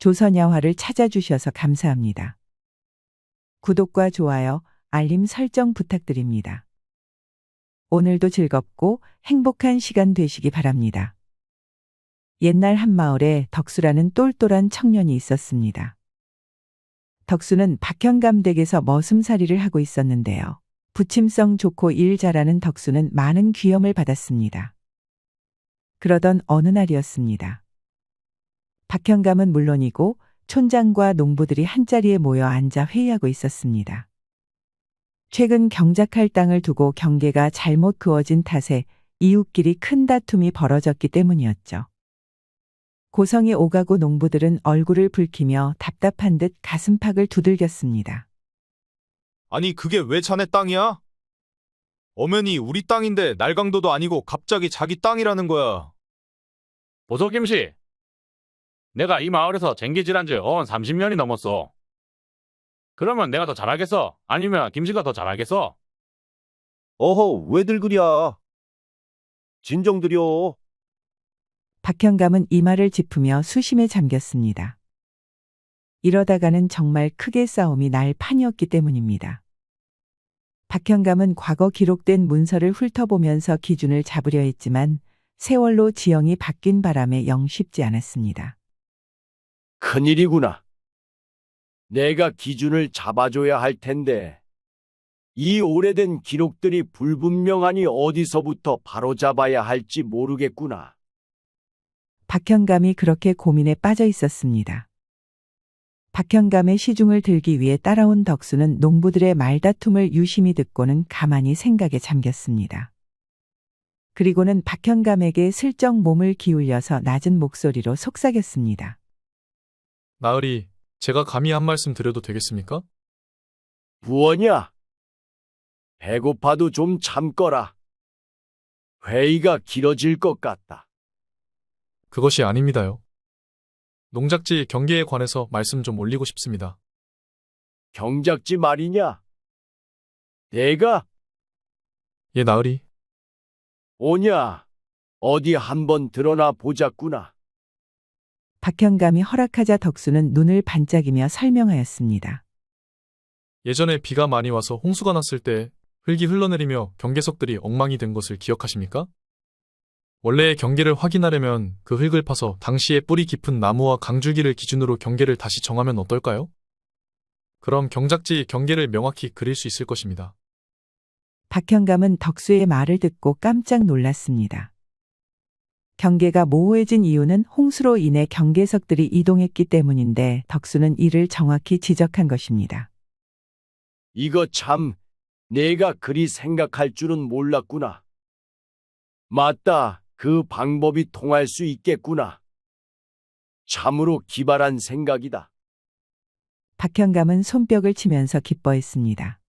조선야화를 찾아주셔서 감사합니다. 구독과 좋아요, 알림 설정 부탁드립니다. 오늘도 즐겁고 행복한 시간 되시기 바랍니다. 옛날 한마을에 덕수라는 똘똘한 청년이 있었습니다. 덕수는 박현감 댁에서 머슴살이를 하고 있었는데요. 부침성 좋고 일 잘하는 덕수는 많은 귀염을 받았습니다. 그러던 어느 날이었습니다. 박현감은 물론이고 촌장과 농부들이 한자리에 모여 앉아 회의하고 있었습니다. 최근 경작할 땅을 두고 경계가 잘못 그어진 탓에 이웃끼리 큰 다툼이 벌어졌기 때문이었죠. 고성의 오가구 농부들은 얼굴을 붉히며 답답한 듯 가슴팍을 두들겼습니다. 아니 그게 왜 자네 땅이야? 엄연히 우리 땅인데 날강도도 아니고 갑자기 자기 땅이라는 거야. 보소 김씨, 내가 이 마을에서 쟁기질한 지 30년이 넘었어. 그러면 내가 더 잘하겠어? 아니면 김씨가 더 잘하겠어? 어허, 왜들 그랴? 진정들여. 박현감은 이마를 짚으며 수심에 잠겼습니다. 이러다가는 정말 크게 싸움이 날 판이었기 때문입니다. 박현감은 과거 기록된 문서를 훑어보면서 기준을 잡으려 했지만 세월로 지형이 바뀐 바람에 영 쉽지 않았습니다. 큰일이구나. 내가 기준을 잡아줘야 할 텐데. 이 오래된 기록들이 불분명하니 어디서부터 바로잡아야 할지 모르겠구나. 박현감이 그렇게 고민에 빠져 있었습니다. 박현감의 시중을 들기 위해 따라온 덕수는 농부들의 말다툼을 유심히 듣고는 가만히 생각에 잠겼습니다. 그리고는 박현감에게 슬쩍 몸을 기울여서 낮은 목소리로 속삭였습니다. 나으리, 제가 감히 한 말씀 드려도 되겠습니까? 부원이야. 배고파도 좀 참거라. 회의가 길어질 것 같다. 그것이 아닙니다요. 농작지 경계에 관해서 말씀 좀 올리고 싶습니다. 경작지 말이냐? 내가 예, 나으리. 오냐? 어디 한번 드러나 보자꾸나. 박현감이 허락하자 덕수는 눈을 반짝이며 설명하였습니다. 예전에 비가 많이 와서 홍수가 났을 때 흙이 흘러내리며 경계석들이 엉망이 된 것을 기억하십니까? 원래의 경계를 확인하려면 그 흙을 파서 당시의 뿌리 깊은 나무와 강줄기를 기준으로 경계를 다시 정하면 어떨까요? 그럼 경작지 경계를 명확히 그릴 수 있을 것입니다. 박현감은 덕수의 말을 듣고 깜짝 놀랐습니다. 경계가 모호해진 이유는 홍수로 인해 경계석들이 이동했기 때문인데 덕수는 이를 정확히 지적한 것입니다. 이거 참 내가 그리 생각할 줄은 몰랐구나. 맞다. 그 방법이 통할 수 있겠구나. 참으로 기발한 생각이다. 박현감은 손뼉을 치면서 기뻐했습니다.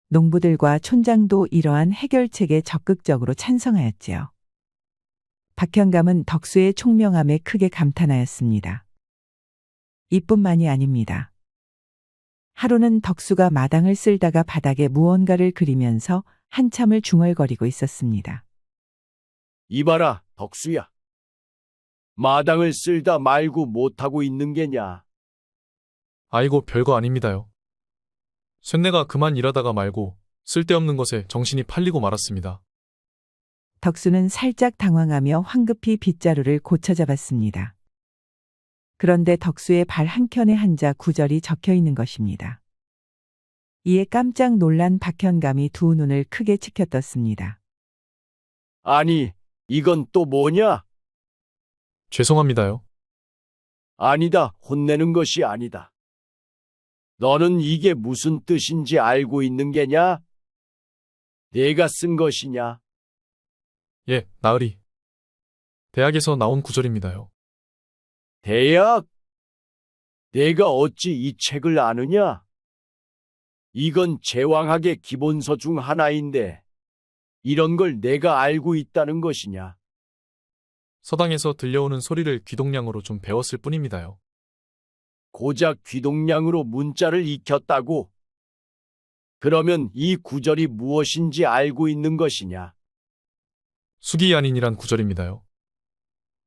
농부들과 촌장도 이러한 해결책에 적극적으로 찬성하였지요. 박현감은 덕수의 총명함에 크게 감탄하였습니다. 이뿐만이 아닙니다. 하루는 덕수가 마당을 쓸다가 바닥에 무언가를 그리면서 한참을 중얼거리고 있었습니다. 이봐라, 덕수야. 마당을 쓸다 말고 못하고 있는 게냐? 아이고, 별거 아닙니다요. 쇳내가 그만 일하다가 말고 쓸데없는 것에 정신이 팔리고 말았습니다. 덕수는 살짝 당황하며 황급히 빗자루를 고쳐잡았습니다. 그런데 덕수의 발 한켠에 한자 구절이 적혀 있는 것입니다. 이에 깜짝 놀란 박현감이 두 눈을 크게 치켜떴습니다. 아니, 이건 또 뭐냐? 죄송합니다요. 아니다, 혼내는 것이 아니다. 너는 이게 무슨 뜻인지 알고 있는 게냐? 내가 쓴 것이냐? 예, 나으리. 대학에서 나온 구절입니다요. 대학? 내가 어찌 이 책을 아느냐? 이건 제왕학의 기본서 중 하나인데 이런 걸 내가 알고 있다는 것이냐? 서당에서 들려오는 소리를 귀동량으로 좀 배웠을 뿐입니다요. 고작 귀동량으로 문자를 익혔다고? 그러면 이 구절이 무엇인지 알고 있는 것이냐? 수기야닌이란 구절입니다요.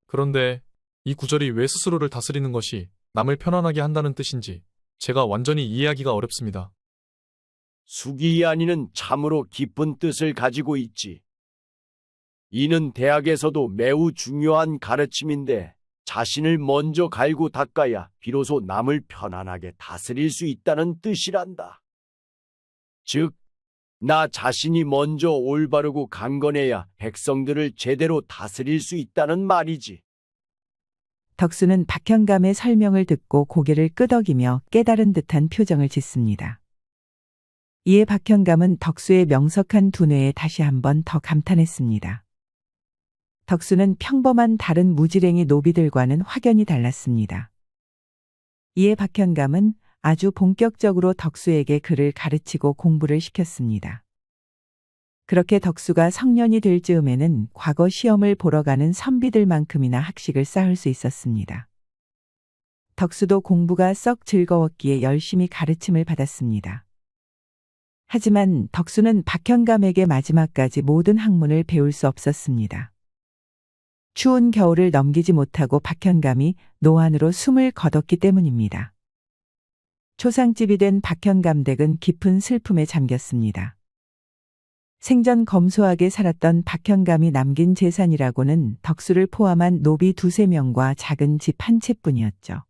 그런데 이 구절이 왜 스스로를 다스리는 것이 남을 편안하게 한다는 뜻인지 제가 완전히 이해하기가 어렵습니다. 수기이안이는 참으로 깊은 뜻을 가지고 있지. 이는 대학에서도 매우 중요한 가르침인데 자신을 먼저 갈고 닦아야 비로소 남을 편안하게 다스릴 수 있다는 뜻이란다. 즉, 나 자신이 먼저 올바르고 강건해야 백성들을 제대로 다스릴 수 있다는 말이지. 덕수는 박현감의 설명을 듣고 고개를 끄덕이며 깨달은 듯한 표정을 짓습니다. 이에 박현감은 덕수의 명석한 두뇌에 다시 한번 더 감탄했습니다. 덕수는 평범한 다른 무지랭이 노비들과는 확연히 달랐습니다. 이에 박현감은 아주 본격적으로 덕수에게 글을 가르치고 공부를 시켰습니다. 그렇게 덕수가 성년이 될 즈음에는 과거 시험을 보러 가는 선비들만큼이나 학식을 쌓을 수 있었습니다. 덕수도 공부가 썩 즐거웠기에 열심히 가르침을 받았습니다. 하지만 덕수는 박현감에게 마지막까지 모든 학문을 배울 수 없었습니다. 추운 겨울을 넘기지 못하고 박현감이 노안으로 숨을 거뒀기 때문입니다. 초상집이 된 박현감 댁은 깊은 슬픔에 잠겼습니다. 생전 검소하게 살았던 박현감이 남긴 재산이라고는 덕수를 포함한 노비 2~3명과 작은 집 한 채뿐이었죠.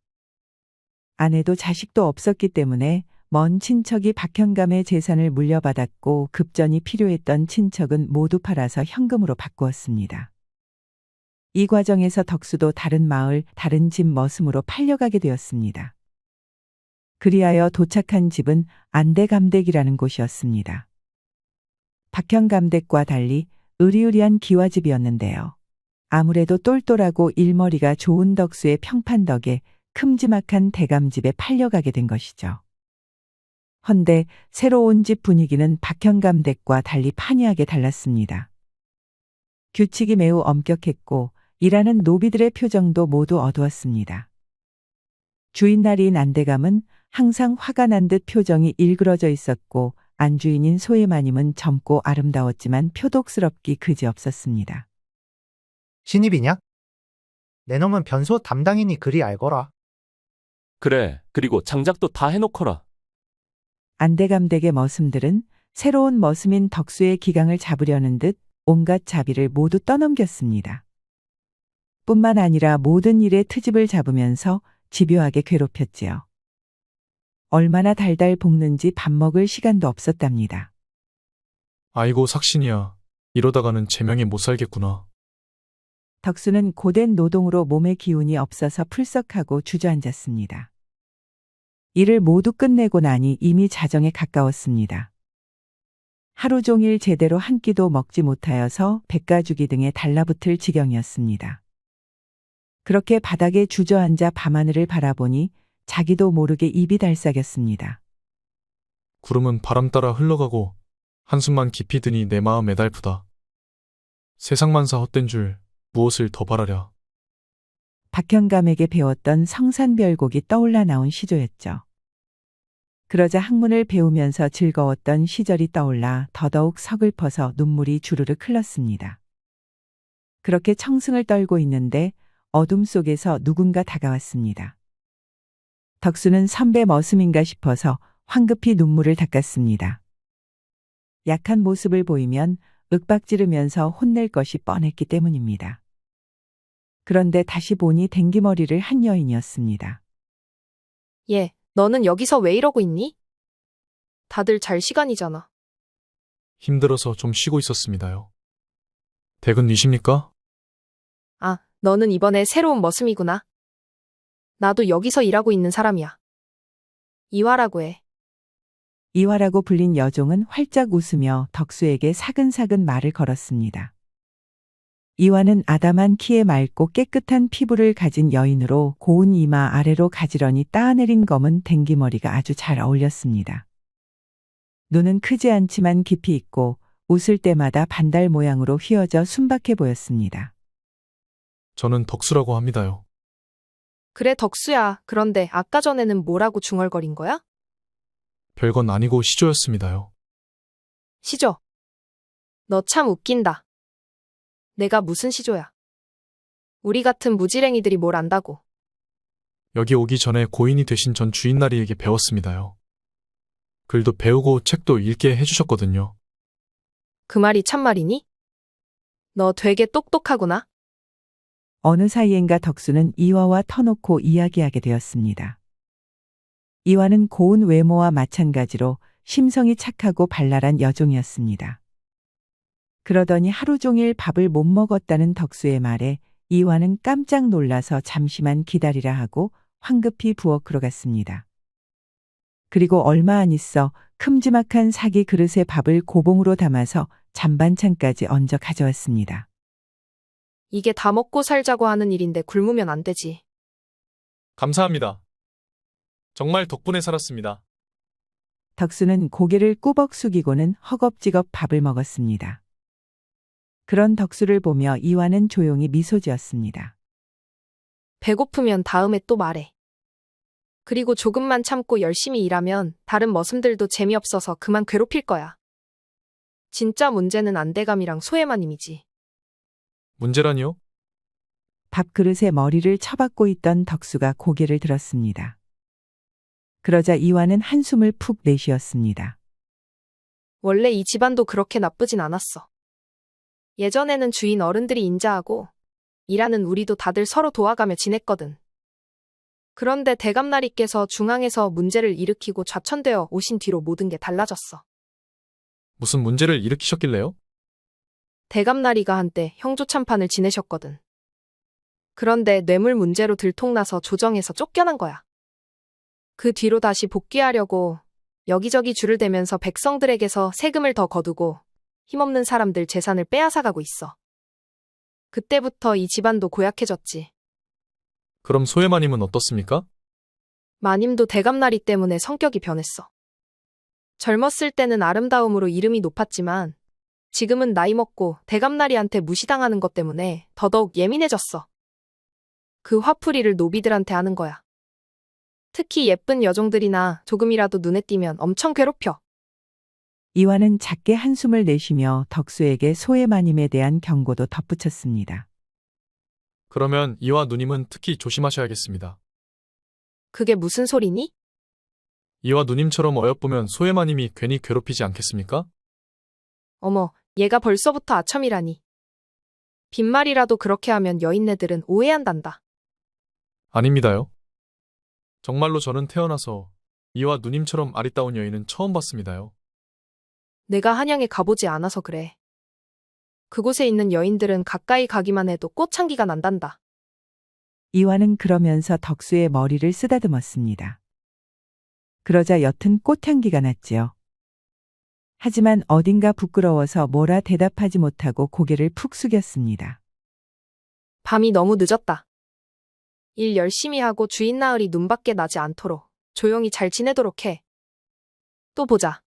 아내도 자식도 없었기 때문에 먼 친척이 박현감의 재산을 물려받았고 급전이 필요했던 친척은 모두 팔아서 현금으로 바꾸었습니다. 이 과정에서 덕수도 다른 마을, 다른 집 머슴으로 팔려가게 되었습니다. 그리하여 도착한 집은 안대감댁이라는 곳이었습니다. 박현감댁과 달리 으리으리한 기와집이었는데요. 아무래도 똘똘하고 일머리가 좋은 덕수의 평판 덕에 큼지막한 대감집에 팔려가게 된 것이죠. 헌데 새로 온 집 분위기는 박현감댁과 달리 판이하게 달랐습니다. 규칙이 매우 엄격했고 일하는 노비들의 표정도 모두 어두웠습니다. 주인날인 안대감은 항상 화가 난 듯 표정이 일그러져 있었고 안주인인 소혜마님은 젊고 아름다웠지만 표독스럽기 그지없었습니다. 신입이냐? 내 놈은 변소 담당이니 그리 알거라. 그래, 그리고 장작도 다 해놓거라. 안대감 댁의 머슴들은 새로운 머슴인 덕수의 기강을 잡으려는 듯 온갖 자비를 모두 떠넘겼습니다. 뿐만 아니라 모든 일에 트집을 잡으면서 집요하게 괴롭혔지요. 얼마나 달달 볶는지 밥 먹을 시간도 없었답니다. 아이고 삭신이야. 이러다가는 제명에 못 살겠구나. 덕수는 고된 노동으로 몸의 기운이 없어서 풀썩하고 주저앉았습니다. 일을 모두 끝내고 나니 이미 자정에 가까웠습니다. 하루 종일 제대로 한 끼도 먹지 못하여서 백가죽이 등에 달라붙을 지경이었습니다. 그렇게 바닥에 주저앉아 밤하늘을 바라보니 자기도 모르게 입이 달싹였습니다. 구름은 바람 따라 흘러가고 한숨만 깊이 드니 내 마음 애달프다. 세상만사 헛된 줄 무엇을 더 바라랴. 박현감에게 배웠던 성산별곡이 떠올라 나온 시조였죠. 그러자 학문을 배우면서 즐거웠던 시절이 떠올라 더더욱 서글퍼서 눈물이 주르륵 흘렀습니다. 그렇게 청승을 떨고 있는데 어둠 속에서 누군가 다가왔습니다. 덕수는 선배 머슴인가 싶어서 황급히 눈물을 닦았습니다. 약한 모습을 보이면 윽박지르면서 혼낼 것이 뻔했기 때문입니다. 그런데 다시 보니 댕기머리를 한 여인이었습니다. 얘, 너는 여기서 왜 이러고 있니? 다들 잘 시간이잖아. 힘들어서 좀 쉬고 있었습니다요. 댁은이십니까? 아, 너는 이번에 새로운 머슴이구나. 나도 여기서 일하고 있는 사람이야. 이화라고 해. 이화라고 불린 여종은 활짝 웃으며 덕수에게 사근사근 말을 걸었습니다. 이화는 아담한 키에 맑고 깨끗한 피부를 가진 여인으로 고운 이마 아래로 가지런히 따내린 검은 댕기머리가 아주 잘 어울렸습니다. 눈은 크지 않지만 깊이 있고 웃을 때마다 반달 모양으로 휘어져 순박해 보였습니다. 저는 덕수라고 합니다요. 그래, 덕수야. 그런데 아까 전에는 뭐라고 중얼거린 거야? 별건 아니고 시조였습니다요. 시조. 너 참 웃긴다. 내가 무슨 시조야? 우리 같은 무지랭이들이 뭘 안다고. 여기 오기 전에 고인이 되신 전 주인나리에게 배웠습니다요. 글도 배우고 책도 읽게 해주셨거든요. 그 말이 참말이니? 너 되게 똑똑하구나. 어느 사이엔가 덕수는 이화와 터놓고 이야기하게 되었습니다. 이화는 고운 외모와 마찬가지로 심성이 착하고 발랄한 여종이었습니다. 그러더니 하루 종일 밥을 못 먹었다는 덕수의 말에 이화는 깜짝 놀라서 잠시만 기다리라 하고 황급히 부엌으로 갔습니다. 그리고 얼마 안 있어 큼지막한 사기 그릇에 밥을 고봉으로 담아서 잔반찬까지 얹어 가져왔습니다. 이게 다 먹고 살자고 하는 일인데 굶으면 안 되지. 감사합니다. 정말 덕분에 살았습니다. 덕수는 고개를 꾸벅 숙이고는 허겁지겁 밥을 먹었습니다. 그런 덕수를 보며 이화는 조용히 미소 지었습니다. 배고프면 다음에 또 말해. 그리고 조금만 참고 열심히 일하면 다른 머슴들도 재미없어서 그만 괴롭힐 거야. 진짜 문제는 안대감이랑 소해마님이지. 문제라니요? 밥그릇에 머리를 쳐박고 있던 덕수가 고개를 들었습니다. 그러자 이화는 한숨을 푹 내쉬었습니다. 원래 이 집안도 그렇게 나쁘진 않았어. 예전에는 주인 어른들이 인자하고 일하는 우리도 다들 서로 도와가며 지냈거든. 그런데 대감나리께서 중앙에서 문제를 일으키고 좌천되어 오신 뒤로 모든 게 달라졌어. 무슨 문제를 일으키셨길래요? 대감나리가 한때 형조참판을 지내셨거든. 그런데 뇌물 문제로 들통나서 조정에서 쫓겨난 거야. 그 뒤로 다시 복귀하려고 여기저기 줄을 대면서 백성들에게서 세금을 더 거두고 힘없는 사람들 재산을 빼앗아가고 있어. 그때부터 이 집안도 고약해졌지. 그럼 소해마님은 어떻습니까? 마님도 대감나리 때문에 성격이 변했어. 젊었을 때는 아름다움으로 이름이 높았지만 지금은 나이 먹고 대감나리한테 무시당하는 것 때문에 더더욱 예민해졌어. 그 화풀이를 노비들한테 하는 거야. 특히 예쁜 여종들이나 조금이라도 눈에 띄면 엄청 괴롭혀. 이화는 작게 한숨을 내쉬며 덕수에게 소해마님에 대한 경고도 덧붙였습니다. 그러면 이화 누님은 특히 조심하셔야겠습니다. 그게 무슨 소리니? 이화 누님처럼 어여쁘면 소해마님이 괜히 괴롭히지 않겠습니까? 어머, 얘가 벌써부터 아첨이라니. 빈말이라도 그렇게 하면 여인네들은 오해한단다. 아닙니다요. 정말로 저는 태어나서 이화 누님처럼 아리따운 여인은 처음 봤습니다요. 내가 한양에 가보지 않아서 그래. 그곳에 있는 여인들은 가까이 가기만 해도 꽃향기가 난단다. 이화는 그러면서 덕수의 머리를 쓰다듬었습니다. 그러자 옅은 꽃향기가 났지요. 하지만 어딘가 부끄러워서 뭐라 대답하지 못하고 고개를 푹 숙였습니다. 밤이 너무 늦었다. 일 열심히 하고 주인 나으리 눈밖에 나지 않도록 조용히 잘 지내도록 해. 또 보자.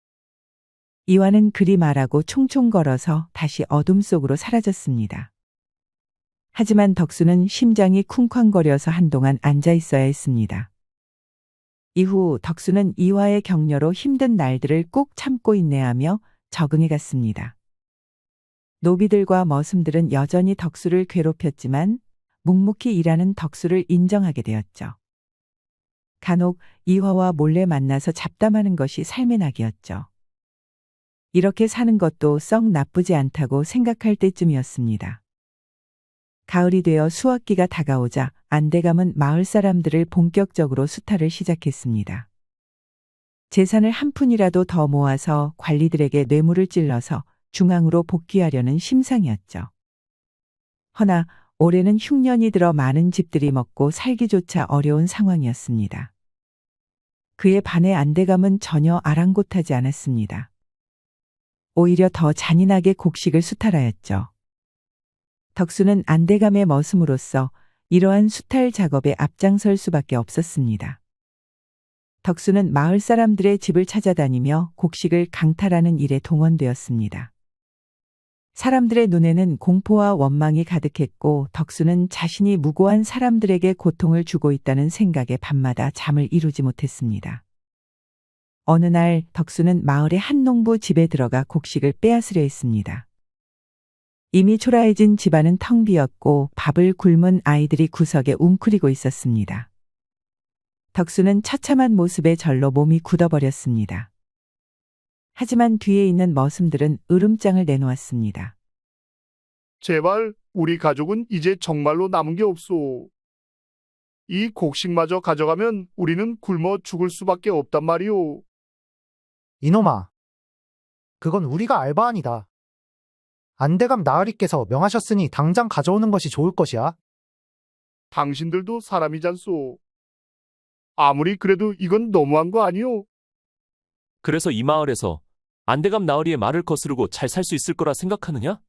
이화는 그리 말하고 총총 걸어서 다시 어둠 속으로 사라졌습니다. 하지만 덕수는 심장이 쿵쾅거려서 한동안 앉아 있어야 했습니다. 이후 덕수는 이화의 격려로 힘든 날들을 꾹 참고 인내하며 적응해 갔습니다. 노비들과 머슴들은 여전히 덕수를 괴롭혔지만 묵묵히 일하는 덕수를 인정하게 되었죠. 간혹 이화와 몰래 만나서 잡담하는 것이 삶의 낙이었죠. 이렇게 사는 것도 썩 나쁘지 않다고 생각할 때쯤이었습니다. 가을이 되어 수확기가 다가오자 안대감은 마을 사람들을 본격적으로 수탈을 시작했습니다. 재산을 한 푼이라도 더 모아서 관리들에게 뇌물을 찔러서 중앙으로 복귀하려는 심상이었죠. 허나 올해는 흉년이 들어 많은 집들이 먹고 살기조차 어려운 상황이었습니다. 그에 반해 안대감은 전혀 아랑곳하지 않았습니다. 오히려 더 잔인하게 곡식을 수탈하였죠. 덕수는 안대감의 머슴으로서 이러한 수탈 작업에 앞장설 수밖에 없었습니다. 덕수는 마을 사람들의 집을 찾아다니며 곡식을 강탈하는 일에 동원되었습니다. 사람들의 눈에는 공포와 원망이 가득했고 덕수는 자신이 무고한 사람들에게 고통을 주고 있다는 생각에 밤마다 잠을 이루지 못했습니다. 어느 날 덕수는 마을의 한 농부 집에 들어가 곡식을 빼앗으려 했습니다. 이미 초라해진 집안은 텅 비었고 밥을 굶은 아이들이 구석에 웅크리고 있었습니다. 덕수는 처참한 모습에 절로 몸이 굳어버렸습니다. 하지만 뒤에 있는 머슴들은 으름장을 내놓았습니다. 제발 우리 가족은 이제 정말로 남은 게 없소. 이 곡식마저 가져가면 우리는 굶어 죽을 수밖에 없단 말이오. 이놈아. 그건 우리가 알바아니다. 안대감 나으리께서 명하셨으니 당장 가져오는 것이 좋을 것이야. 당신들도 사람이잖소. 아무리 그래도 이건 너무한 거 아니오? 그래서 이 마을에서 안대감 나으리의 말을 거스르고 잘 살 수 있을 거라 생각하느냐?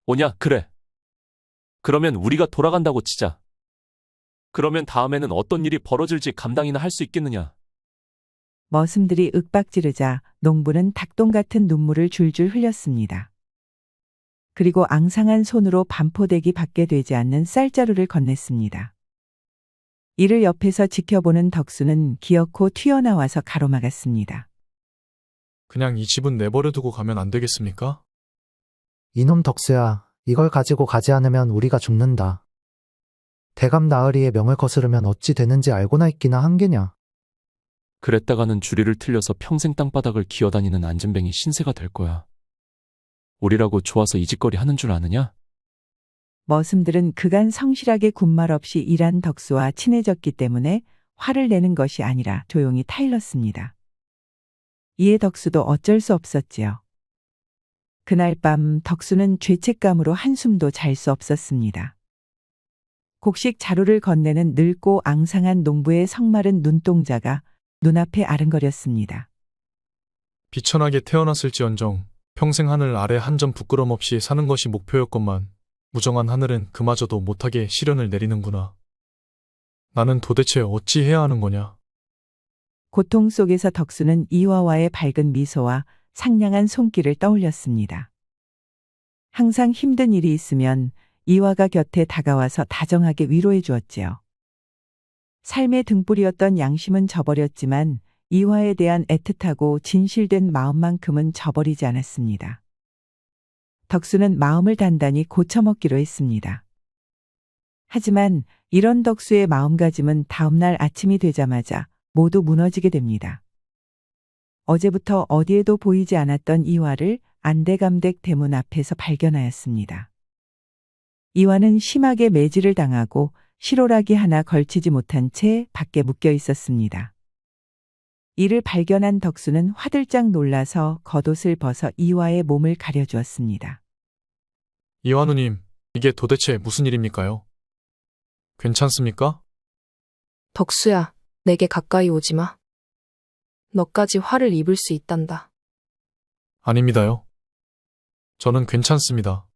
오냐, 그래. 그러면 우리가 돌아간다고 치자. 그러면 다음에는 어떤 일이 벌어질지 감당이나 할 수 있겠느냐? 머슴들이 윽박지르자 농부는 닭똥 같은 눈물을 줄줄 흘렸습니다. 그리고 앙상한 손으로 반포대기 받게 되지 않는 쌀자루를 건넸습니다. 이를 옆에서 지켜보는 덕수는 기어코 튀어나와서 가로막았습니다. 그냥 이 집은 내버려 두고 가면 안 되겠습니까? 이놈 덕수야, 이걸 가지고 가지 않으면 우리가 죽는다. 대감 나으리의 명을 거스르면 어찌 되는지 알고나 있기나 한 게냐. 그랬다가는 주리를 틀려서 평생 땅바닥을 기어다니는 안진뱅이 신세가 될 거야. 우리라고 좋아서 이 짓거리 하는 줄 아느냐? 머슴들은 그간 성실하게 군말 없이 일한 덕수와 친해졌기 때문에 화를 내는 것이 아니라 조용히 타일렀습니다. 이에 덕수도 어쩔 수 없었지요. 그날 밤 덕수는 죄책감으로 한숨도 잘 수 없었습니다. 곡식 자루를 건네는 늙고 앙상한 농부의 성마른 눈동자가 눈앞에 아른거렸습니다. 비천하게 태어났을지언정 평생 하늘 아래 한 점 부끄럼 없이 사는 것이 목표였건만 무정한 하늘은 그마저도 못하게 시련을 내리는구나. 나는 도대체 어찌 해야 하는 거냐? 고통 속에서 덕수는 이화와의 밝은 미소와 상냥한 손길을 떠올렸습니다. 항상 힘든 일이 있으면 이화가 곁에 다가와서 다정하게 위로해 주었지요. 삶의 등불이었던 양심은 저버렸지만 이화에 대한 애틋하고 진실된 마음만큼은 저버리지 않았습니다. 덕수는 마음을 단단히 고쳐먹기로 했습니다. 하지만 이런 덕수의 마음가짐은 다음날 아침이 되자마자 모두 무너지게 됩니다. 어제부터 어디에도 보이지 않았던 이화를 안대감댁 대문 앞에서 발견하였습니다. 이화는 심하게 매질을 당하고 실오라기 하나 걸치지 못한 채 밖에 묶여 있었습니다. 이를 발견한 덕수는 화들짝 놀라서 겉옷을 벗어 이화의 몸을 가려주었습니다. 이화 누님, 이게 도대체 무슨 일입니까요? 괜찮습니까? 덕수야, 내게 가까이 오지 마. 너까지 화를 입을 수 있단다. 아닙니다요. 저는 괜찮습니다.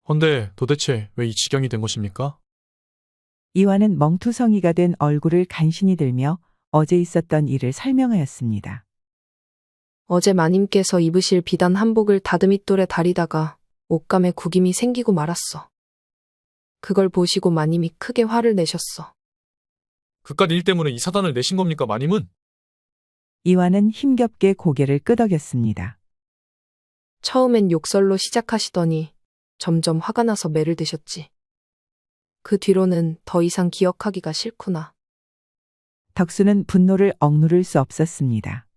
헌데 도대체 왜 이 지경이 된 것입니까? 이화는 멍투성이가 된 얼굴을 간신히 들며 어제 있었던 일을 설명하였습니다. 어제 마님께서 입으실 비단 한복을 다듬이돌에 다리다가 옷감에 구김이 생기고 말았어. 그걸 보시고 마님이 크게 화를 내셨어. 그깟 일 때문에 이 사단을 내신 겁니까, 마님은? 이화는 힘겹게 고개를 끄덕였습니다. 처음엔 욕설로 시작하시더니 점점 화가 나서 매를 드셨지. 그 뒤로는 더 이상 기억하기가 싫구나. 덕수는 분노를 억누를 수 없었습니다.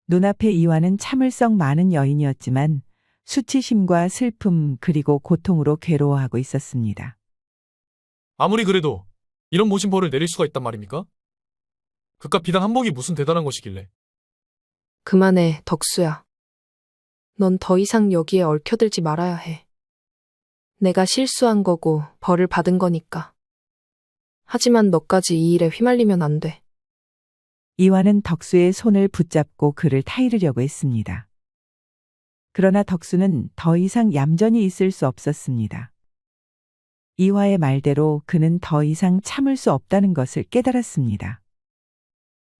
눈앞의 이화는 참을성 많은 여인이었지만 수치심과 슬픔 그리고 고통으로 괴로워하고 있었습니다. 아무리 그래도 이런 모진 벌을 내릴 수가 있단 말입니까? 그깟 비단 한복이 무슨 대단한 것이길래. 그만해, 덕수야. 넌 더 이상 여기에 얽혀들지 말아야 해. 내가 실수한 거고 벌을 받은 거니까. 하지만 너까지 이 일에 휘말리면 안 돼. 이화는 덕수의 손을 붙잡고 그를 타이르려고 했습니다. 그러나 덕수는 더 이상 얌전히 있을 수 없었습니다. 이화의 말대로 그는 더 이상 참을 수 없다는 것을 깨달았습니다.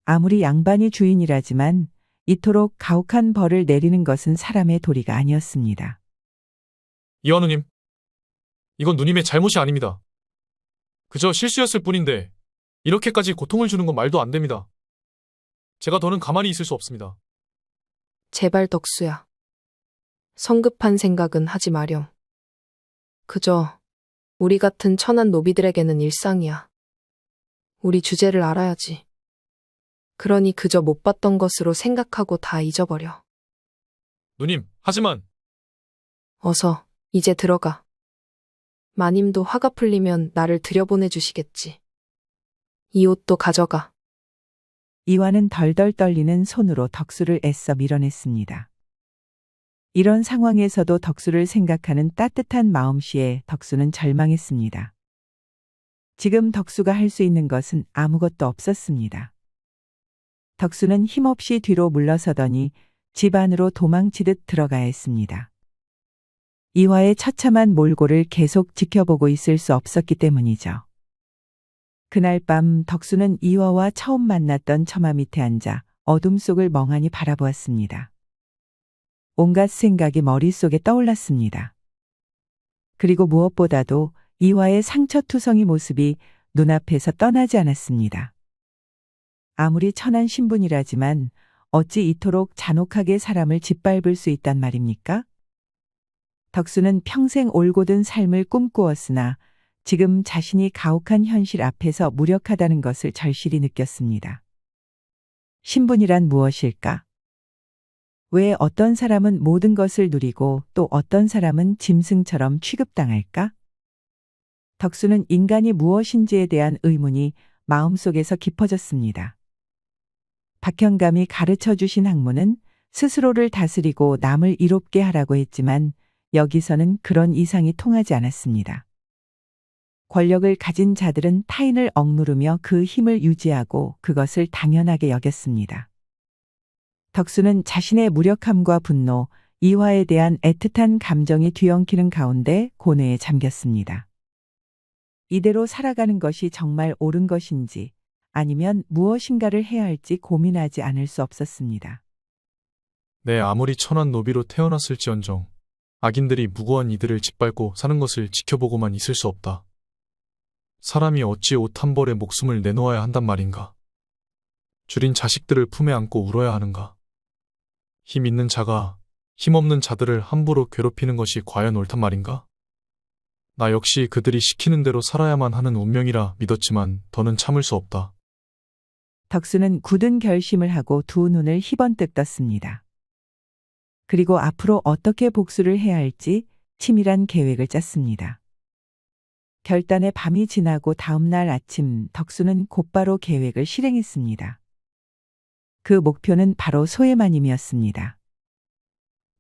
아무리 양반이 주인이라지만 이토록 가혹한 벌을 내리는 것은 사람의 도리가 아니었습니다. 이화 누님, 이건 누님의 잘못이 아닙니다. 그저 실수였을 뿐인데 이렇게까지 고통을 주는 건 말도 안 됩니다. 제가 더는 가만히 있을 수 없습니다. 제발 덕수야. 성급한 생각은 하지 마렴. 그저 우리 같은 천한 노비들에게는 일상이야. 우리 주제를 알아야지. 그러니 그저 못 봤던 것으로 생각하고 다 잊어버려. 누님, 하지만 어서 이제 들어가. 마님도 화가 풀리면 나를 들여보내주시겠지. 이 옷도 가져가. 이화는 덜덜 떨리는 손으로 덕수를 애써 밀어냈습니다. 이런 상황에서도 덕수를 생각하는 따뜻한 마음씨에 덕수는 절망했습니다. 지금 덕수가 할 수 있는 것은 아무것도 없었습니다. 덕수는 힘없이 뒤로 물러서더니 집 안으로 도망치듯 들어가야 했습니다. 이화의 처참한 몰골을 계속 지켜보고 있을 수 없었기 때문이죠. 그날 밤 덕수는 이화와 처음 만났던 처마 밑에 앉아 어둠 속을 멍하니 바라보았습니다. 온갖 생각이 머릿속에 떠올랐습니다. 그리고 무엇보다도 이화의 상처투성이 모습이 눈앞에서 떠나지 않았습니다. 아무리 천한 신분이라지만 어찌 이토록 잔혹하게 사람을 짓밟을 수 있단 말입니까? 덕수는 평생 올곧은 삶을 꿈꾸었으나 지금 자신이 가혹한 현실 앞에서 무력하다는 것을 절실히 느꼈습니다. 신분이란 무엇일까? 왜 어떤 사람은 모든 것을 누리고 또 어떤 사람은 짐승처럼 취급당할까? 덕수는 인간이 무엇인지에 대한 의문이 마음속에서 깊어졌습니다. 박형감이 가르쳐 주신 학문은 스스로를 다스리고 남을 이롭게 하라고 했지만 여기서는 그런 이상이 통하지 않았습니다. 권력을 가진 자들은 타인을 억누르며 그 힘을 유지하고 그것을 당연하게 여겼습니다. 덕수는 자신의 무력함과 분노, 이화에 대한 애틋한 감정이 뒤엉키는 가운데 고뇌에 잠겼습니다. 이대로 살아가는 것이 정말 옳은 것인지 아니면 무엇인가를 해야 할지 고민하지 않을 수 없었습니다. 내 아무리 천한 노비로 태어났을지언정 악인들이 무고한 이들을 짓밟고 사는 것을 지켜보고만 있을 수 없다. 사람이 어찌 옷 한 벌에 목숨을 내놓아야 한단 말인가? 줄인 자식들을 품에 안고 울어야 하는가? 힘 있는 자가 힘없는 자들을 함부로 괴롭히는 것이 과연 옳단 말인가? 나 역시 그들이 시키는 대로 살아야만 하는 운명이라 믿었지만 더는 참을 수 없다. 덕수는 굳은 결심을 하고 두 눈을 희번뜩 떴습니다. 그리고 앞으로 어떻게 복수를 해야 할지 치밀한 계획을 짰습니다. 결단의 밤이 지나고 다음 날 아침 덕수는 곧바로 계획을 실행했습니다. 그 목표는 바로 소해마님이었습니다.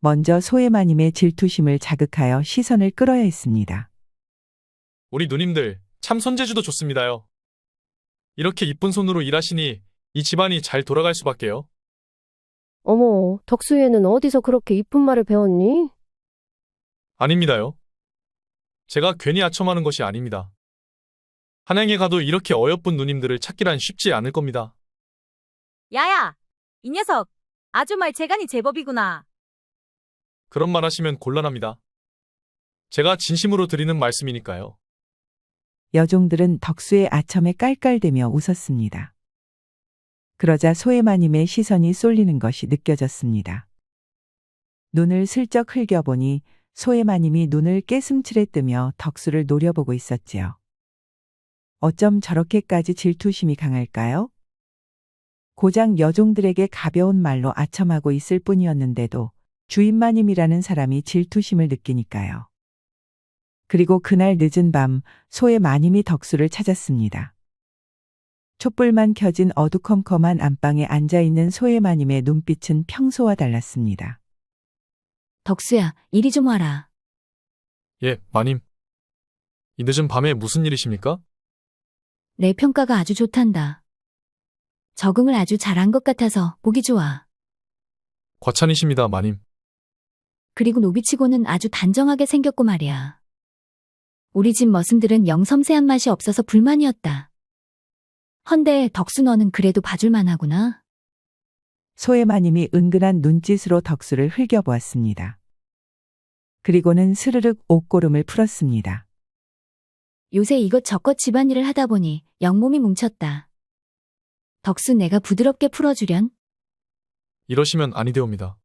먼저 소해마님의 질투심을 자극하여 시선을 끌어야 했습니다. 우리 누님들 참 손재주도 좋습니다요. 이렇게 이쁜 손으로 일하시니 이 집안이 잘 돌아갈 수밖에요. 어머, 덕수애는 어디서 그렇게 이쁜 말을 배웠니? 아닙니다요. 제가 괜히 아첨하는 것이 아닙니다. 한양에 가도 이렇게 어여쁜 누님들을 찾기란 쉽지 않을 겁니다. 야야, 이 녀석 아주 말재간이 제법이구나. 그런 말 하시면 곤란합니다. 제가 진심으로 드리는 말씀이니까요. 여종들은 덕수의 아첨에 깔깔대며 웃었습니다. 그러자 소해마님의 시선이 쏠리는 것이 느껴졌습니다. 눈을 슬쩍 흘겨보니 소해마님이 눈을 깨슴칠에 뜨며 덕수를 노려보고 있었지요. 어쩜 저렇게까지 질투심이 강할까요? 고작 여종들에게 가벼운 말로 아첨하고 있을 뿐이었는데도 주인마님이라는 사람이 질투심을 느끼니까요. 그리고 그날 늦은 밤 소해마님이 덕수를 찾았습니다. 촛불만 켜진 어두컴컴한 안방에 앉아있는 소해마님의 눈빛은 평소와 달랐습니다. 덕수야, 이리 좀 와라. 예, 마님. 이 늦은 밤에 무슨 일이십니까? 내 평가가 아주 좋단다. 적응을 아주 잘한 것 같아서 보기 좋아. 과찬이십니다, 마님. 그리고 노비치고는 아주 단정하게 생겼고 말이야. 우리 집 머슴들은 영 섬세한 맛이 없어서 불만이었다. 헌데 덕수 너는 그래도 봐줄만 하구나. 소해마님이 은근한 눈짓으로 덕수를 흘겨보았습니다. 그리고는 스르륵 옷고름을 풀었습니다. 요새 이것저것 집안일을 하다 보니 영몸이 뭉쳤다. 덕수 내가 부드럽게 풀어주련? 이러시면 아니되옵니다.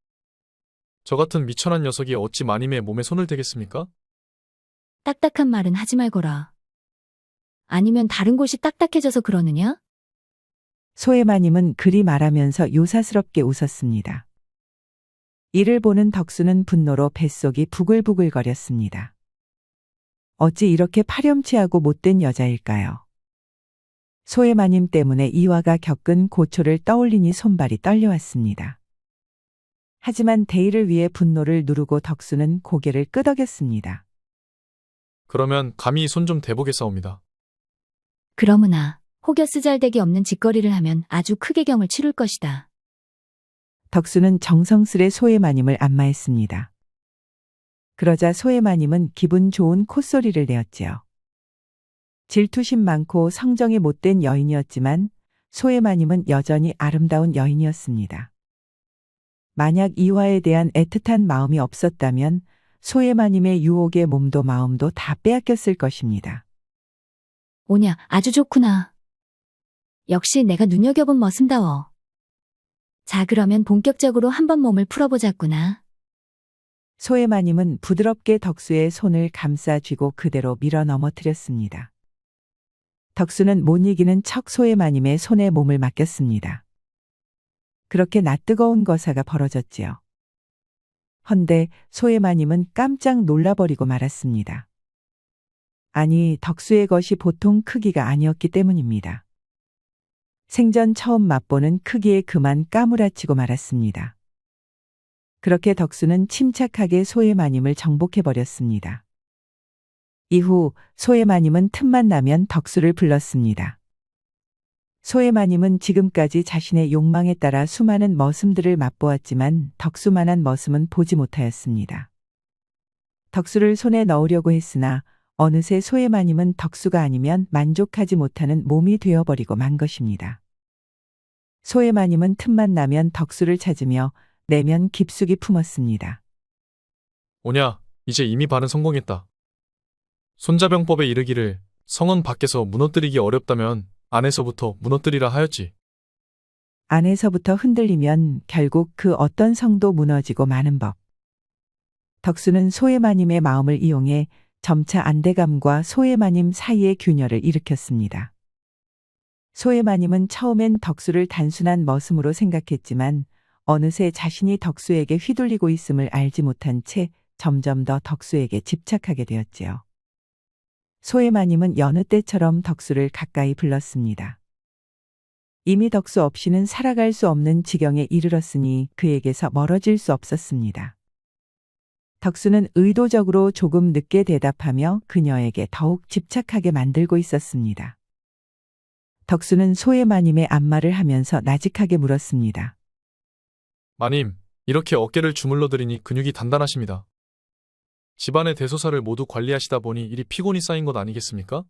저 같은 미천한 녀석이 어찌 마님의 몸에 손을 대겠습니까? 딱딱한 말은 하지 말거라. 아니면 다른 곳이 딱딱해져서 그러느냐? 소해마님은 그리 말하면서 요사스럽게 웃었습니다. 이를 보는 덕수는 분노로 뱃속이 부글부글거렸습니다. 어찌 이렇게 파렴치하고 못된 여자일까요? 소해마님 때문에 이화가 겪은 고초를 떠올리니 손발이 떨려왔습니다. 하지만 대의를 위해 분노를 누르고 덕수는 고개를 끄덕였습니다. 그러면 감히 손 좀 대보겠사옵니다. 그러므나 혹여 쓰잘데기 없는 짓거리를 하면 아주 크게 경을 치룰 것이다. 덕수는 정성스레 소해마님을 안마했습니다. 그러자 소해마님은 기분 좋은 콧소리를 내었지요. 질투심 많고 성정이 못된 여인이었지만 소해마님은 여전히 아름다운 여인이었습니다. 만약 이화에 대한 애틋한 마음이 없었다면 소해마님의 유혹에 몸도 마음도 다 빼앗겼을 것입니다. 오냐, 아주 좋구나. 역시 내가 눈여겨본 머슴다워. 자, 그러면 본격적으로 한번 몸을 풀어보자꾸나. 소해마님은 부드럽게 덕수의 손을 감싸 쥐고 그대로 밀어 넘어뜨렸습니다. 덕수는 못 이기는 척 소해마님의 손에 몸을 맡겼습니다. 그렇게 낯뜨거운 거사가 벌어졌지요. 헌데 소해마님은 깜짝 놀라버리고 말았습니다. 아니, 덕수의 것이 보통 크기가 아니었기 때문입니다. 생전 처음 맛보는 크기에 그만 까무라치고 말았습니다. 그렇게 덕수는 침착하게 소해마님을 정복해버렸습니다. 이후 소해마님은 틈만 나면 덕수를 불렀습니다. 소해마님은 지금까지 자신의 욕망에 따라 수많은 머슴들을 맛보았지만 덕수만한 머슴은 보지 못하였습니다. 덕수를 손에 넣으려고 했으나 어느새 소해마님은 덕수가 아니면 만족하지 못하는 몸이 되어버리고 만 것입니다. 소해마님은 틈만 나면 덕수를 찾으며 내면 깊숙이 품었습니다. 오냐, 이제 이미 반은 성공했다. 손자병법에 이르기를 성은 밖에서 무너뜨리기 어렵다면 안에서부터 무너뜨리라 하였지. 안에서부터 흔들리면 결국 그 어떤 성도 무너지고 마는 법. 덕수는 소해마님의 마음을 이용해 점차 안대감과 소해마님 사이의 균열을 일으켰습니다. 소해마님은 처음엔 덕수를 단순한 머슴으로 생각했지만 어느새 자신이 덕수에게 휘둘리고 있음을 알지 못한 채 점점 더 덕수에게 집착하게 되었지요. 소해마님은 여느 때처럼 덕수를 가까이 불렀습니다. 이미 덕수 없이는 살아갈 수 없는 지경에 이르렀으니 그에게서 멀어질 수 없었습니다. 덕수는 의도적으로 조금 늦게 대답하며 그녀에게 더욱 집착하게 만들고 있었습니다. 덕수는 소해마님의 안마를 하면서 나직하게 물었습니다. 마님, 이렇게 어깨를 주물러 드리니 근육이 단단하십니다. 집안의 대소사를 모두 관리하시다 보니 일이 피곤이 쌓인 것 아니겠습니까?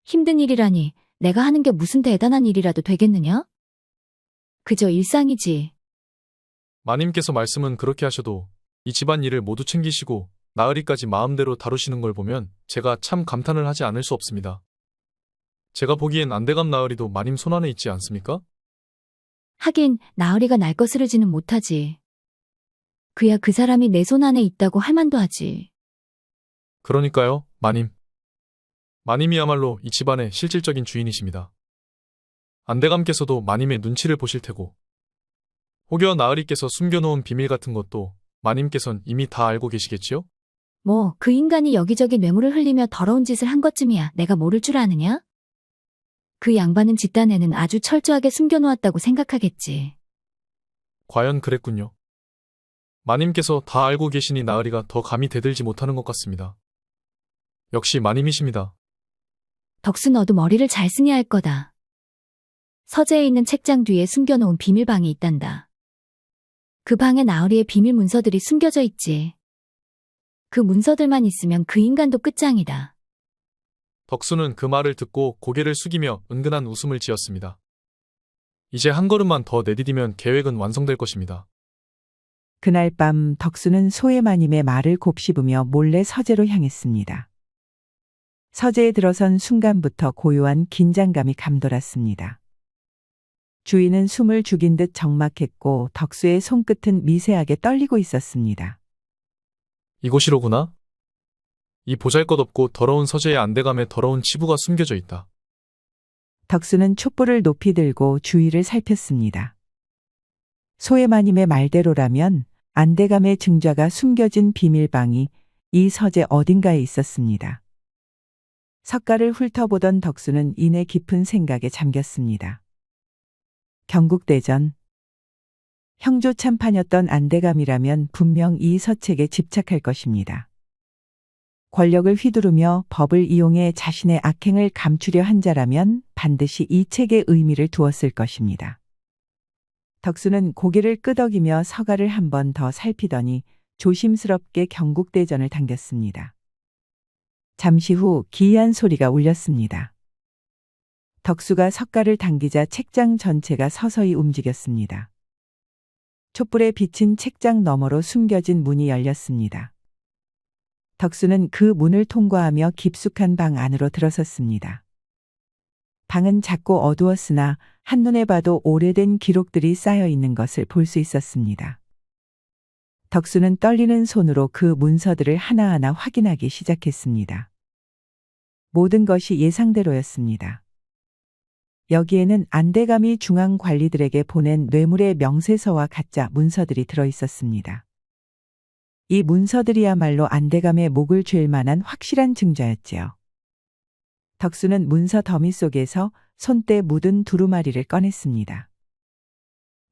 힘든 일이라니 내가 하는 게 무슨 대단한 일이라도 되겠느냐? 그저 일상이지. 마님께서 말씀은 그렇게 하셔도 이 집안 일을 모두 챙기시고 나으리까지 마음대로 다루시는 걸 보면 제가 참 감탄을 하지 않을 수 없습니다. 제가 보기엔 안대감 나으리도 마님 손안에 있지 않습니까? 하긴 나으리가 날 거스르지는 못하지. 그야 그 사람이 내 손 안에 있다고 할 만도 하지. 그러니까요, 마님. 마님이야말로 이 집안의 실질적인 주인이십니다. 안대감께서도 마님의 눈치를 보실 테고 혹여 나으리께서 숨겨놓은 비밀 같은 것도 마님께선 이미 다 알고 계시겠지요? 뭐 그 인간이 여기저기 뇌물을 흘리며 더러운 짓을 한 것쯤이야 내가 모를 줄 아느냐? 그 양반은 집단에는 아주 철저하게 숨겨놓았다고 생각하겠지. 과연 그랬군요. 마님께서 다 알고 계시니 나으리가 더 감히 대들지 못하는 것 같습니다. 역시 마님이십니다. 덕수 너도 머리를 잘 쓰니 할 거다. 서재에 있는 책장 뒤에 숨겨놓은 비밀방이 있단다. 그 방에 나으리의 비밀 문서들이 숨겨져 있지. 그 문서들만 있으면 그 인간도 끝장이다. 덕수는 그 말을 듣고 고개를 숙이며 은근한 웃음을 지었습니다. 이제 한 걸음만 더 내디디면 계획은 완성될 것입니다. 그날 밤 덕수는 소해마님의 말을 곱씹으며 몰래 서재로 향했습니다. 서재에 들어선 순간부터 고요한 긴장감이 감돌았습니다. 주인은 숨을 죽인 듯 적막했고 덕수의 손끝은 미세하게 떨리고 있었습니다. 이곳이로구나. 이 보잘것없고 더러운 서재의 안대감에 더러운 치부가 숨겨져 있다. 덕수는 촛불을 높이 들고 주위를 살폈습니다. 소해마님의 말대로라면 안대감의 증좌가 숨겨진 비밀방이 이 서재 어딘가에 있었습니다. 석가를 훑어보던 덕수는 이내 깊은 생각에 잠겼습니다. 경국대전. 형조 참판이었던 안대감이라면 분명 이 서책에 집착할 것입니다. 권력을 휘두르며 법을 이용해 자신의 악행을 감추려 한 자라면 반드시 이 책에 의미를 두었을 것입니다. 덕수는 고개를 끄덕이며 서가를 한 번 더 살피더니 조심스럽게 경국대전을 당겼습니다. 잠시 후 기이한 소리가 울렸습니다. 덕수가 석가를 당기자 책장 전체가 서서히 움직였습니다. 촛불에 비친 책장 너머로 숨겨진 문이 열렸습니다. 덕수는 그 문을 통과하며 깊숙한 방 안으로 들어섰습니다. 방은 작고 어두웠으나 한눈에 봐도 오래된 기록들이 쌓여 있는 것을 볼 수 있었습니다. 덕수는 떨리는 손으로 그 문서들을 하나하나 확인하기 시작했습니다. 모든 것이 예상대로였습니다. 여기에는 안대감이 중앙 관리들에게 보낸 뇌물의 명세서와 가짜 문서들이 들어 있었습니다. 이 문서들이야말로 안대감의 목을 죄일 만한 확실한 증자였지요. 덕수는 문서 더미 속에서 손때 묻은 두루마리를 꺼냈습니다.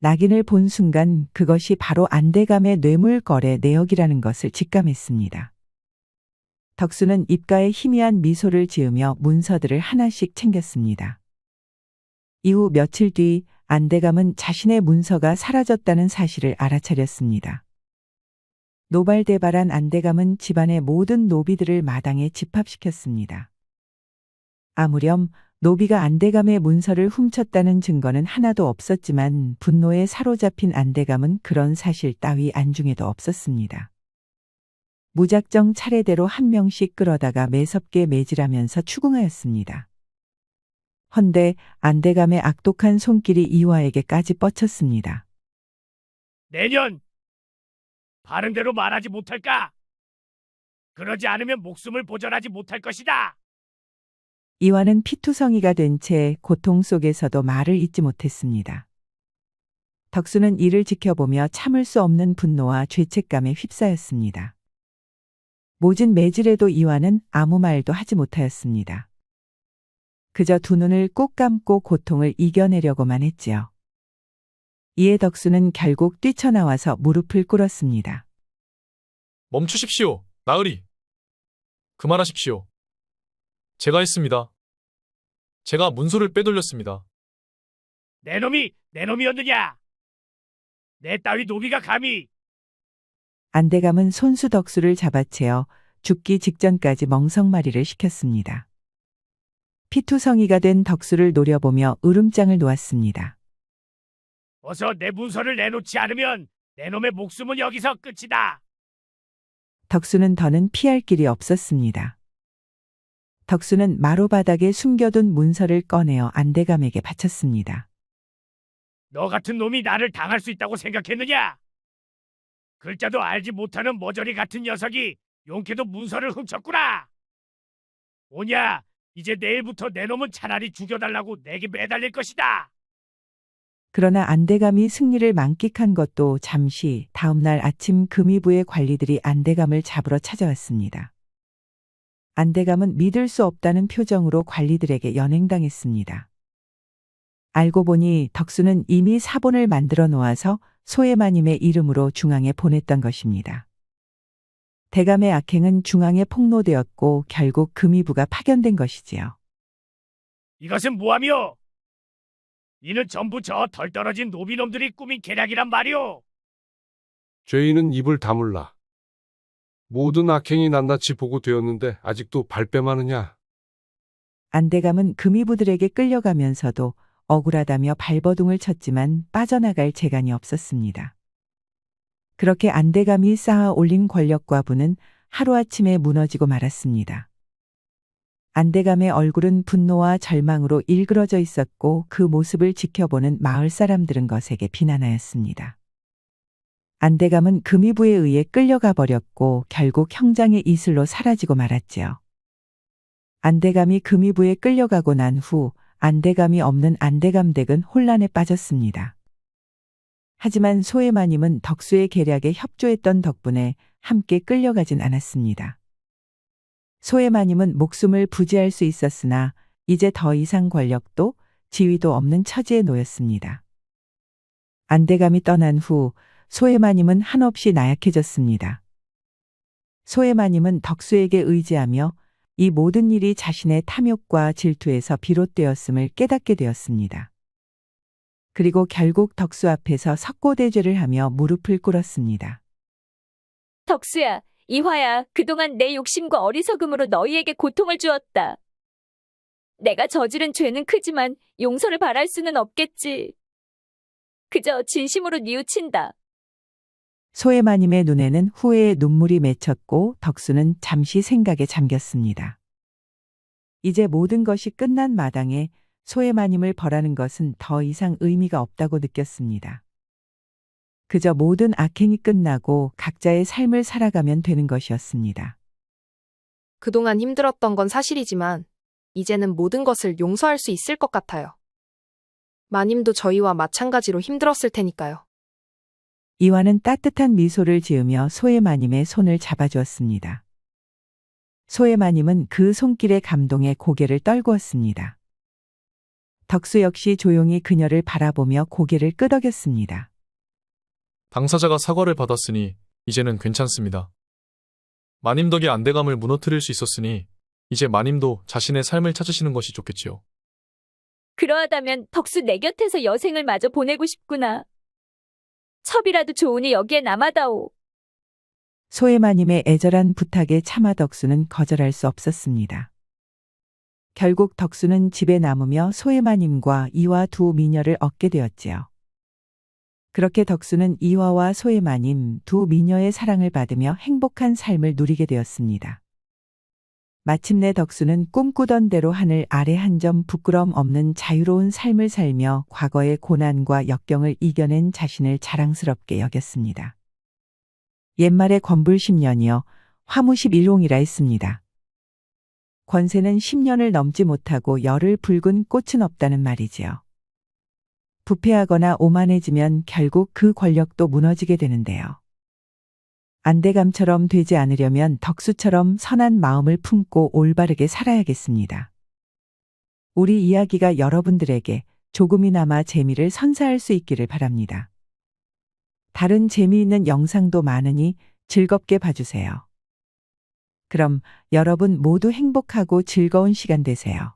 낙인을 본 순간 그것이 바로 안대감의 뇌물거래 내역이라는 것을 직감했습니다. 덕수는 입가에 희미한 미소를 지으며 문서들을 하나씩 챙겼습니다. 이후 며칠 뒤 안대감은 자신의 문서가 사라졌다는 사실을 알아차렸습니다. 노발대발한 안대감은 집안의 모든 노비들을 마당에 집합시켰습니다. 아무렴 노비가 안대감의 문서를 훔쳤다는 증거는 하나도 없었지만 분노에 사로잡힌 안대감은 그런 사실 따위 안중에도 없었습니다. 무작정 차례대로 한 명씩 끌어다가 매섭게 매질하면서 추궁하였습니다. 헌데 안대감의 악독한 손길이 이화에게까지 뻗쳤습니다. 내년 바른 대로 말하지 못할까? 그러지 않으면 목숨을 보전하지 못할 것이다. 이화는 피투성이가 된 채 고통 속에서도 말을 잇지 못했습니다. 덕수는 이를 지켜보며 참을 수 없는 분노와 죄책감에 휩싸였습니다. 모진 매질에도 이화는 아무 말도 하지 못하였습니다. 그저 두 눈을 꼭 감고 고통을 이겨내려고만 했지요. 이에 덕수는 결국 뛰쳐나와서 무릎을 꿇었습니다. 멈추십시오, 나으리. 그만하십시오. 제가 했습니다. 제가 문서를 빼돌렸습니다. 내 놈이었느냐? 내 따위 노비가 감히. 안대감은 손수 덕수를 잡아채어 죽기 직전까지 멍석말이를 시켰습니다. 피투성이가 된 덕수를 노려보며 으름장을 놓았습니다. 어서 내 문서를 내놓지 않으면 내 놈의 목숨은 여기서 끝이다. 덕수는 더는 피할 길이 없었습니다. 덕수는 마루 바닥에 숨겨둔 문서를 꺼내어 안대감에게 바쳤습니다. 너 같은 놈이 나를 당할 수 있다고 생각했느냐? 글자도 알지 못하는 머저리 같은 녀석이 용케도 문서를 훔쳤구나. 오냐, 이제 내일부터 내 놈은 차라리 죽여달라고 내게 매달릴 것이다. 그러나 안대감이 승리를 만끽한 것도 잠시 다음 날 아침 금의부의 관리들이 안대감을 잡으러 찾아왔습니다. 안대감은 믿을 수 없다는 표정으로 관리들에게 연행당했습니다. 알고 보니 덕수는 이미 사본을 만들어 놓아서 소해마님의 이름으로 중앙에 보냈던 것입니다. 대감의 악행은 중앙에 폭로되었고 결국 금의부가 파견된 것이지요. 이것은 뭐하며? 이는 전부 저 덜 떨어진 노비놈들이 꾸민 계략이란 말이오. 죄인은 입을 다물라. 모든 악행이 낱낱이 보고되었는데 아직도 발뺌하느냐? 안대감은 금의부들에게 끌려가면서도 억울하다며 발버둥을 쳤지만 빠져나갈 재간이 없었습니다. 그렇게 안대감이 쌓아 올린 권력과 부는 하루아침에 무너지고 말았습니다. 안대감의 얼굴은 분노와 절망으로 일그러져 있었고 그 모습을 지켜보는 마을 사람들은 거세게 비난하였습니다. 안대감은 금이부에 의해 끌려가 버렸고 결국 형장의 이슬로 사라지고 말았지요. 안대감이 금이부에 끌려가고 난 후 안대감이 없는 안대감 댁은 혼란에 빠졌습니다. 하지만 소해마님은 덕수의 계략에 협조했던 덕분에 함께 끌려가진 않았습니다. 소해마님은 목숨을 부지할 수 있었으나 이제 더 이상 권력도 지위도 없는 처지에 놓였습니다. 안대감이 떠난 후 소해마님은 한없이 나약해졌습니다. 소해마님은 덕수에게 의지하며 이 모든 일이 자신의 탐욕과 질투에서 비롯되었음을 깨닫게 되었습니다. 그리고 결국 덕수 앞에서 석고대죄를 하며 무릎을 꿇었습니다. 덕수야, 이화야, 그동안 내 욕심과 어리석음으로 너희에게 고통을 주었다. 내가 저지른 죄는 크지만 용서를 바랄 수는 없겠지. 그저 진심으로 뉘우친다. 소해마님의 눈에는 후회의 눈물이 맺혔고 덕수는 잠시 생각에 잠겼습니다. 이제 모든 것이 끝난 마당에 소해마님을 벌하는 것은 더 이상 의미가 없다고 느꼈습니다. 그저 모든 악행이 끝나고 각자의 삶을 살아가면 되는 것이었습니다. 그동안 힘들었던 건 사실이지만 이제는 모든 것을 용서할 수 있을 것 같아요. 마님도 저희와 마찬가지로 힘들었을 테니까요. 이화는 따뜻한 미소를 지으며 소해마님의 손을 잡아주었습니다. 소해마님은 그 손길에 감동해 고개를 떨구었습니다. 덕수 역시 조용히 그녀를 바라보며 고개를 끄덕였습니다. 당사자가 사과를 받았으니 이제는 괜찮습니다. 마님 덕에 안대감을 무너뜨릴 수 있었으니 이제 마님도 자신의 삶을 찾으시는 것이 좋겠지요. 그러하다면 덕수 내 곁에서 여생을 마저 보내고 싶구나. 첩이라도 좋으니 여기에 남아다오. 소해마님의 애절한 부탁에 차마 덕수는 거절할 수 없었습니다. 결국 덕수는 집에 남으며 소해마님과 이화 두 미녀를 얻게 되었지요. 그렇게 덕수는 이화와 소해마님 두 미녀의 사랑을 받으며 행복한 삶을 누리게 되었습니다. 마침내 덕수는 꿈꾸던 대로 하늘 아래 한 점 부끄럼 없는 자유로운 삶을 살며 과거의 고난과 역경을 이겨낸 자신을 자랑스럽게 여겼습니다. 옛말에 권불 10년이여 화무십 일홍이라 했습니다. 권세는 10년을 넘지 못하고 열을 붉은 꽃은 없다는 말이지요. 부패하거나 오만해지면 결국 그 권력도 무너지게 되는데요. 안대감처럼 되지 않으려면 덕수처럼 선한 마음을 품고 올바르게 살아야겠습니다. 우리 이야기가 여러분들에게 조금이나마 재미를 선사할 수 있기를 바랍니다. 다른 재미있는 영상도 많으니 즐겁게 봐주세요. 그럼 여러분 모두 행복하고 즐거운 시간 되세요.